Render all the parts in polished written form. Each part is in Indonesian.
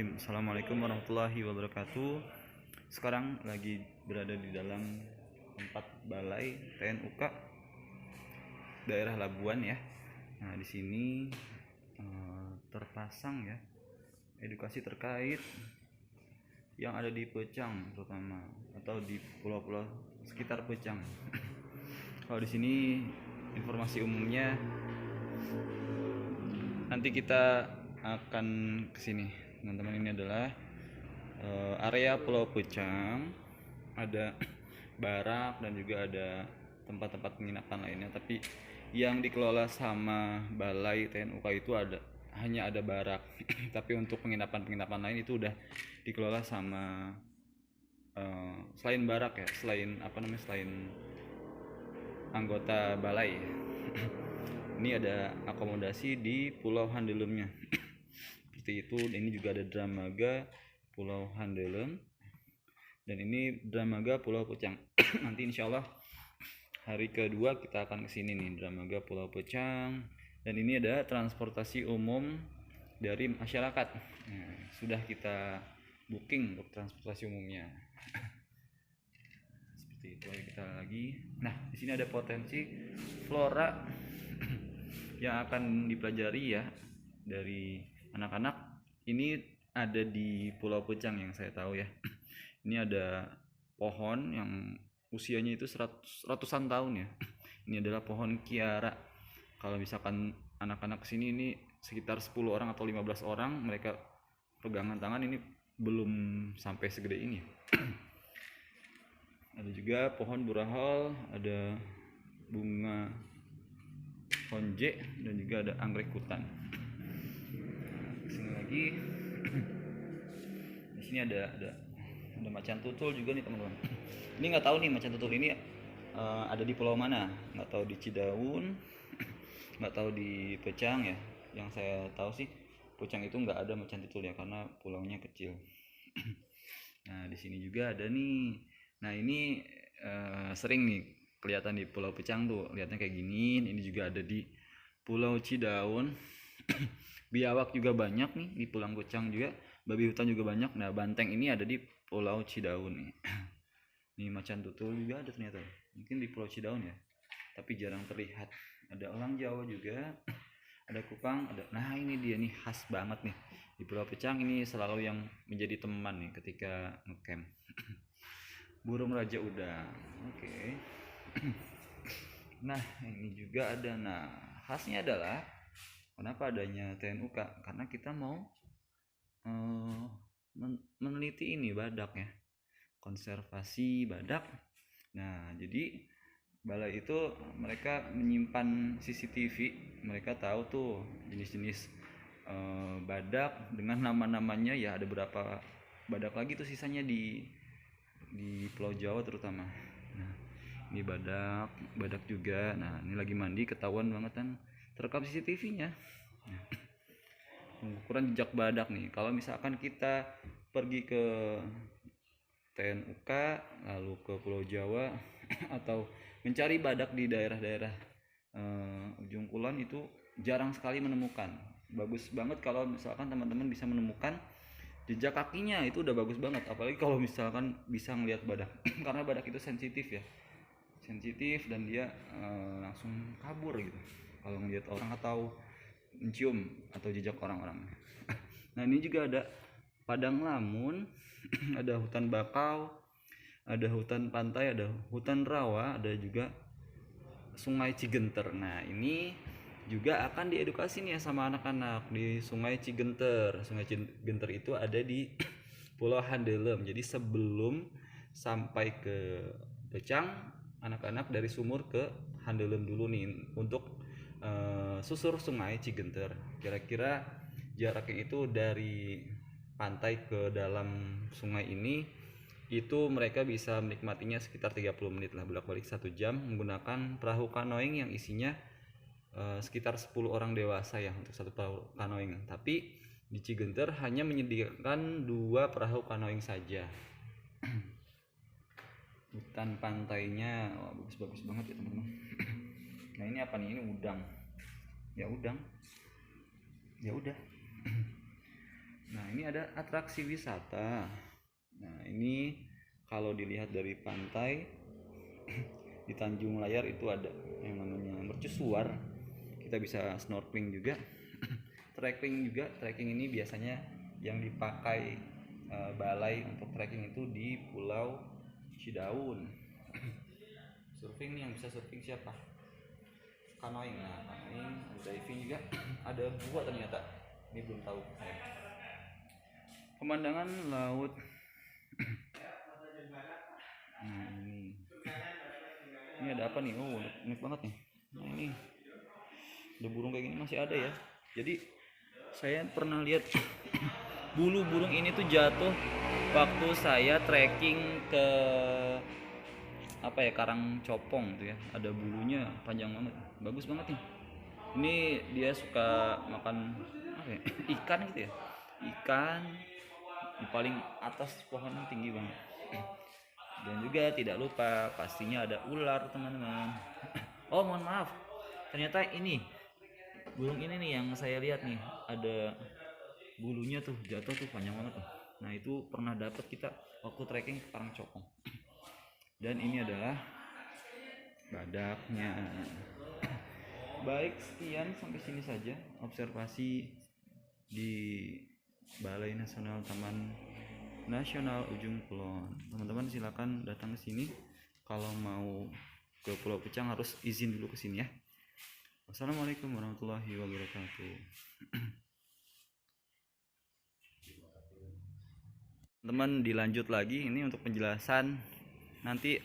Bismillahirrahmanirrahim. Assalamualaikum warahmatullahi wabarakatuh. Sekarang lagi berada di dalam tempat balai TNUK daerah Labuan ya. Nah, di sini terpasang ya edukasi terkait yang ada di Pecang terutama atau di pulau-pulau sekitar Pecang. Kalau di sini informasi umumnya nanti kita akan kesini teman-teman. Ini adalah area Pulau Pecang, ada barak dan juga ada tempat-tempat penginapan lainnya, tapi yang dikelola sama balai TNUK itu hanya ada barak tapi untuk penginapan lain itu udah dikelola sama selain barak ya, selain anggota balai. Ini ada akomodasi di Pulau Handelumnya seperti itu. Ini juga ada Dramaga Pulau Handelum dan ini Dramaga Pulau Pecang. Nanti insya Allah hari kedua kita akan kesini nih, Dramaga Pulau Pecang. Dan ini ada transportasi umum dari masyarakat. Nah, sudah kita booking untuk transportasi umumnya. Seperti itu aja kita lagi. Nah, di sini ada potensi flora yang akan dipelajari ya dari anak-anak. Ini ada di Pulau Pecang yang saya tahu ya. Ini ada pohon yang usianya itu ratusan tahun ya. Ini adalah pohon kiara. Kalau misalkan anak-anak kesini ini sekitar 10 orang atau 15 orang, mereka pegangan tangan ini belum sampai segede ini. Ada juga pohon burahol, ada bunga honje dan juga ada anggrek hutan. Kesini lagi. Di sini ada macan tutul juga nih teman-teman. Ini nggak tahu nih macan tutul ini ada di pulau mana, nggak tahu di Cidaun, nggak tahu di Pecang ya. Yang saya tahu sih Pecang itu nggak ada macan tutul ya karena pulaunya kecil. Nah di sini juga ada nih. Nah ini sering nih kelihatan di Pulau Pecang tuh, lihatnya kayak gini. Ini juga ada di Pulau Cidaun. Biawak juga banyak nih di Pulau Pecang juga, babi hutan juga banyak. Nah banteng ini ada di Pulau Cidaun nih. Nih macan tutul juga ada ternyata, mungkin di Pulau Cidaun ya, tapi jarang terlihat. Ada elang Jawa juga, ada kupang, ada. Nah ini dia nih khas banget nih di Pulau Pecang, ini selalu yang menjadi teman nih ketika ngecamp. Burung raja udang. Oke. Nah ini juga ada. Nah khasnya adalah kenapa adanya TNUK, karena kita mau meneliti ini badak ya, konservasi badak. Nah jadi balai itu mereka menyimpan CCTV, mereka tahu tuh jenis-jenis badak dengan nama-namanya ya. Ada berapa badak lagi tuh sisanya di Pulau Jawa terutama. Nah ini badak juga. Nah ini lagi mandi, ketahuan banget kan, terekam CCTV-nya. Nah, pengukuran jejak badak nih, kalau misalkan kita pergi ke TNUK lalu ke Pulau Jawa atau mencari badak di daerah-daerah ujung kulon, itu jarang sekali menemukan. Bagus banget kalau misalkan teman-teman bisa menemukan jejak kakinya, itu udah bagus banget. Apalagi kalau misalkan bisa ngelihat badak karena badak itu sensitif dan dia langsung kabur gitu kalau ngelihat orang atau mencium atau jejak orang-orang. Nah ini juga ada padang lamun, ada hutan bakau, ada hutan pantai, ada hutan rawa, ada juga sungai Cigenter. Nah ini juga akan diedukasi nih sama anak-anak di sungai Cigenter. Sungai Cigenter itu ada di Pulau Handelum. Jadi sebelum sampai ke Pecang, anak-anak dari sumur ke Handelum dulu nih untuk susur sungai Cigenter. Kira-kira jaraknya itu dari pantai ke dalam sungai ini, itu mereka bisa menikmatinya sekitar 30 menit lah, bolak-balik 1 jam menggunakan perahu kanoing yang isinya sekitar 10 orang dewasa ya untuk satu perahu kanoing. Tapi di Cigenter hanya menyediakan 2 perahu kanoing saja. Hutan pantainya wah, bagus-bagus banget ya teman-teman. Nah ini apa nih? Ini udang. Ya udah. Nah, ini ada atraksi wisata. Nah, ini kalau dilihat dari pantai di Tanjung Layar itu ada yang namanya mercusuar. Kita bisa snorkeling juga. Trekking juga. Trekking ini biasanya yang dipakai balai untuk trekking itu di Pulau Cidaun. Surfing nih, yang bisa surfing siapa? Canoeing. Nah, canoeing, diving juga. Ada gua ternyata. Ini belum tahu saya. Pemandangan laut. Nah, ini ada apa nih? Oh, unik banget nih. Nah, ini ada burung kayak gini masih ada ya. Jadi saya pernah lihat bulu burung ini tuh jatuh waktu saya trekking ke apa ya, Karang Copong tuh ya. Ada bulunya panjang banget, bagus banget nih. Ini dia suka makan apa ya? Ikan gitu ya. Ikan di paling atas pohon tinggi banget. Dan juga tidak lupa pastinya ada ular, teman-teman. Oh, mohon maaf, ternyata ini burung ini nih yang saya lihat nih, ada bulunya tuh jatuh tuh panjang banget tuh. Nah, itu pernah dapat kita waktu trekking ke Karang Copong. Dan ini adalah badaknya. Baik, sekian sampai sini saja observasi di Balai Nasional Taman Nasional Ujung Kulon. Teman-teman silakan datang ke sini. Kalau mau ke Pulau Pucang harus izin dulu ke sini ya. Wassalamualaikum warahmatullahi wabarakatuh. Teman, dilanjut lagi ini untuk penjelasan nanti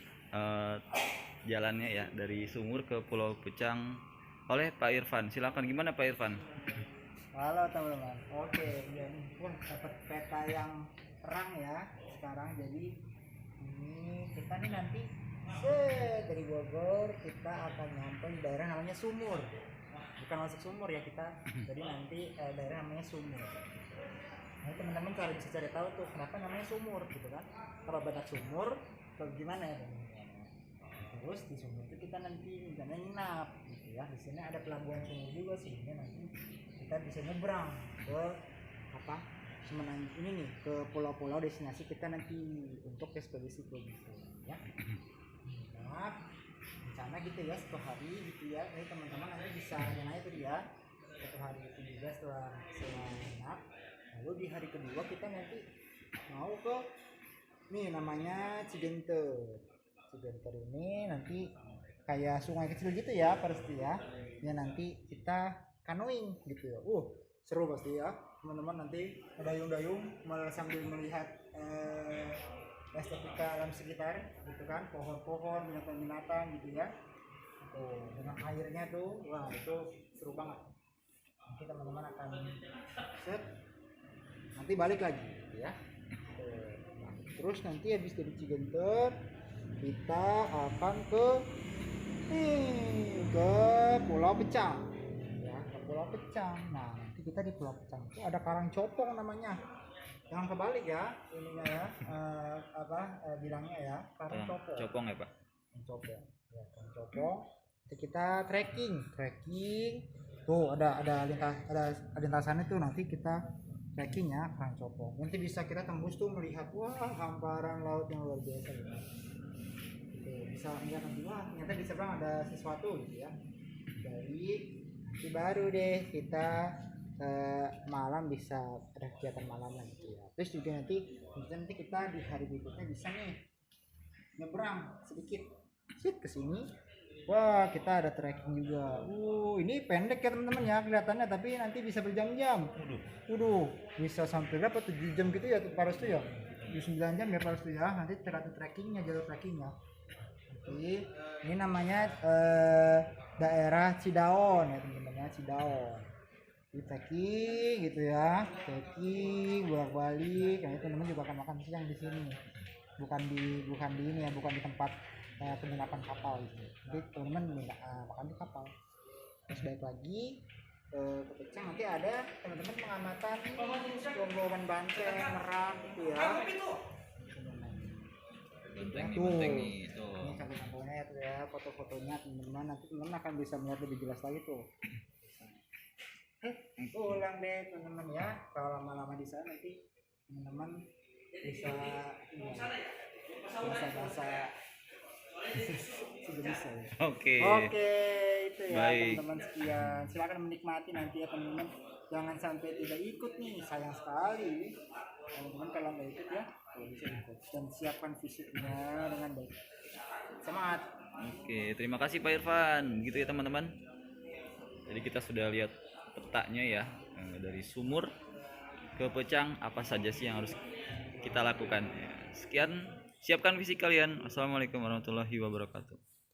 jalannya ya dari Sumur ke Pulau Pucang oleh Pak Irfan. Silakan, gimana Pak Irfan? Halo teman-teman. Oke, ya nih, wah dapat peta yang terang ya sekarang. Jadi ini kita nih nanti dari Bogor kita akan nyampe di daerah namanya Sumur. Bukan masuk sumur ya kita. Jadi nanti daerah namanya Sumur. Nah, teman-teman bisa cari tahu tuh kenapa namanya Sumur gitu kan. Kalau badak sumur, atau gimana ya teman-teman. Terus di Sumur itu kita nanti misalnya nginap gitu ya. Di sini ada pelabuhan Sumur juga sehingga nanti kita bisa nyebrang ke apa semenanjung ini nih, ke pulau-pulau destinasi kita nanti untuk ekspedisi ke gitu ya. Nah, rencana gitu ya, satu hari gitu ya. Ini teman-teman nanti bisa nanya itu dia satu hari itu juga setelah nginap. Lalu di hari kedua kita nanti mau ke nih namanya Cigenter. Cigenter ini nanti kayak sungai kecil gitu ya pasti ya. Ya nanti kita canoeing gitu ya. Seru pasti ya teman-teman, nanti dayung-dayung sambil melihat estetika alam sekitar gitu kan, pohon-pohon, binatang-binatang gitu ya. Tuh, dengan airnya tuh, wah itu seru banget. Nanti teman-teman akan set, nanti balik lagi gitu ya. Tuh. Nah, terus nanti habis dari Cigenter kita akan ke Pulau Pecang. Pulau Pecang. Nah, nanti kita di Pulau Pecang itu ada Karang Copong namanya. Jangan kebalik ya ininya ya, bilangnya ya, Karang Copong. Copong ya Pak? Copong. Ya, Karang Copong. Nanti kita trekking. Tuh ada lintasannya tuh, nanti kita trekking ya Karang Copong. Nanti bisa kita tembus tuh melihat wah hamparan laut yang luar biasa gitu. Bisa melihat nanti wah ternyata di seberang ada sesuatu gitu ya. Jadi baru deh kita malam bisa ada kegiatan malamnya gitu ya. Terus juga nanti kita di hari berikutnya bisa nih nyebrang sedikit ke sini. Wah, kita ada trekking juga. Ini pendek ya teman-teman ya kelihatannya, tapi nanti bisa berjam-jam. Bisa sampai berapa, 7 jam gitu ya Paros tuh ya. 9 jam ya Paros tuh ya. Nanti tergantung jalur trekkingnya. Oke, ini namanya daerah Cidaon ya teman-teman ya, Cidaon. Di trekking gitu ya, trekking bolak-balik. Nah, teman-teman juga akan makan siang di sini. Bukan di ini ya, bukan di tempat penginapan kapal gitu. Jadi teman-teman makan di kapal. Terus balik lagi ke Pecang, nanti ada teman-teman pengamatan gonggongan banteng, merak gitu ya. Banteng nih tuh. Ini sampul-sampulnya tuh ya, foto-fotonya teman-teman. Nanti teman-teman akan bisa melihat lebih jelas lagi tuh. pulang deh teman-teman ya. Kalau lama-lama di sana nanti teman-teman bisa bahasa-bahasa sudah bisa ya. Oke. Oke, itu ya Baik. teman-teman sekian. Silakan menikmati nanti ya teman-teman. Jangan sampai tidak ikut nih, sayang sekali. Teman-teman kalau nggak ikut ya, kalau bisa ikut dan siapkan fisiknya dengan baik. Semangat. Oke, terima kasih Pak Irfan. Begitu ya teman-teman. Jadi kita sudah lihat petanya ya, dari sumur ke Pecang apa saja sih yang harus kita lakukan. Sekian, siapkan fisik kalian. Wassalamualaikum warahmatullahi wabarakatuh.